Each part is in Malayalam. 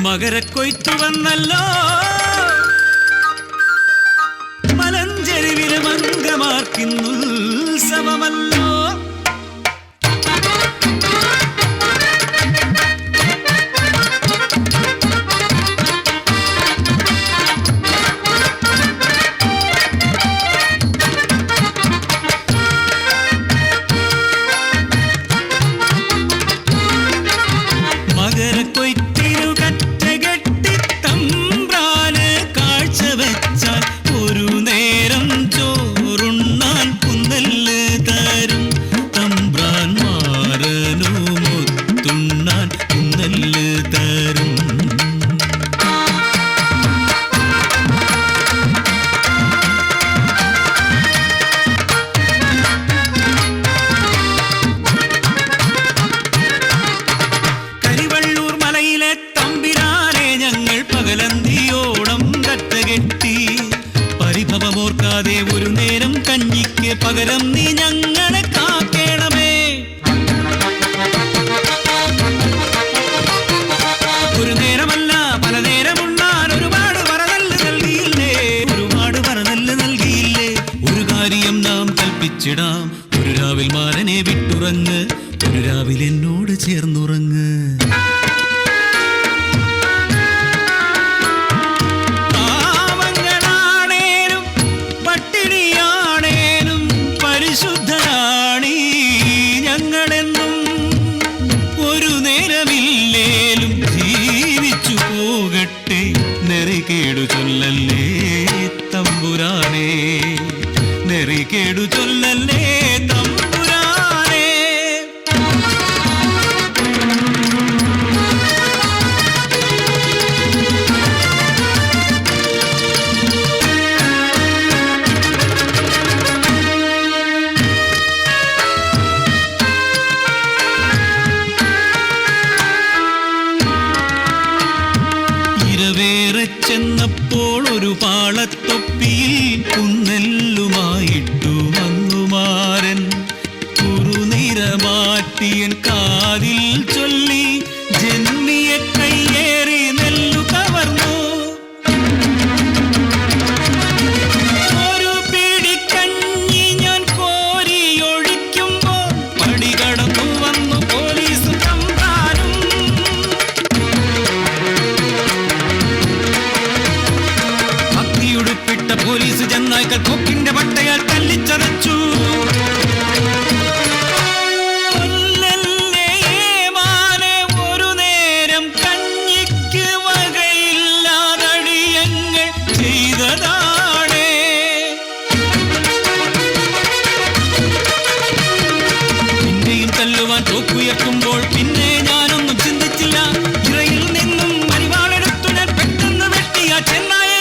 മകരക്കൊയ്ത്തു വന്നല്ലോ മലഞ്ചെരുവിലെ മംഗമാർക്കിന്നുത്സവമല്ലോ. പരിഭവമോർക്കാതെ ഒരു നേരം കഞ്ഞിക്ക് പകരം നീ ഞങ്ങളെ കാക്കേണമേ. ഒരു നേരമല്ല പല നേരമുണ്ണാൻ ഒരുപാട് വരനല്ല് നൽകിയില്ലേ, ഒരുപാട് വരനല്ല് നൽകിയില്ലേ. ഒരു കാര്യം നാം കൽപ്പിച്ചിടാം, ഒരു രാവിൽ മാരനെ വിട്ടുറങ്ങ്, ഒരു രാവിൽ എന്നോട് ചേർന്നുറങ്ങ്. ശുദ്ധരാണീ ഞങ്ങളെന്നും ഒരു നേരമില്ലേലും ജീവിച്ചു പോകട്ടെ. നെറികേടു ചൊല്ലല്ലേ തമ്പുരാനേ, നെറികേടു ചൊല്ലല്ലേ തമ്പുരാനേ. ചെന്നപ്പോൾ ഒരു പാളത്തൊപ്പിയിൽ കുന്നെല്ലുമായിട്ടു വന്നുമാരൻ കുറുനിറമാറ്റിയൻ കാതിൽ ചൊല്ലി ജന്മിയെ കയ്യേറി നെല്ലു കവർന്നു. ഒരു പിടിക്കഞ്ഞി ഞാൻ കോരിയൊഴിക്കുമ്പോൾ പടികടന്നു വന്നു പോലീസ് തമ്പ്രാനും. ഉടുപ്പിട്ട പോലീസ് ചെന്നായ്ക്കൾ കൊക്കിന്റെ പട്ടയാൽ തല്ലിച്ചതച്ചു. ഒരു നേരം കഞ്ഞിക്ക് വകയില്ലാതടിയങ്ങൾ ചെയ്തതാണേ. പിന്നെയും തല്ലുവാൻ തോക്കുയർത്തുമ്പോൾ പിന്നെ ഞാനൊന്നും ചിന്തിച്ചില്ല. ഇറയിൽ നിന്നും മരിവാളെടുത്തു ഞാൻ പെട്ടെന്ന് വെട്ടിയ ചെന്നായ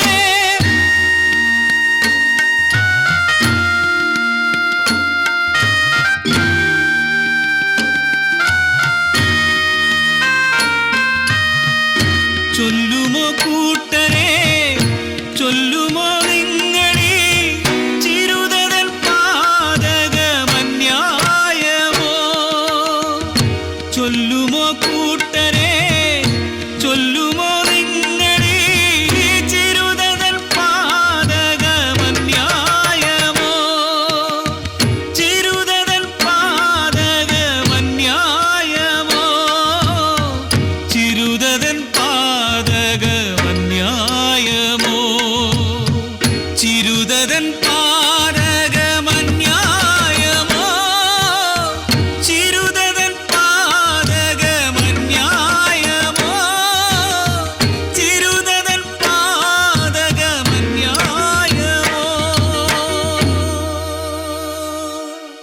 ചൊല്ലുമോ കൂട്ടരെ, ചൊല്ലുമോ നിങ്ങളീ ചിരുതൻ പാതകമന്യായമോ. ചൊല്ലുമോ കൂട്ടരെ, ചൊല്ലുമോ നിങ്ങളീ ചിരുതൻ പാതകമന്യായമോ. ചിരുതൻ പാതകമന്യായമോ, ചിരുതൻ പാതകമന്യായമോ, ചിരുതൻ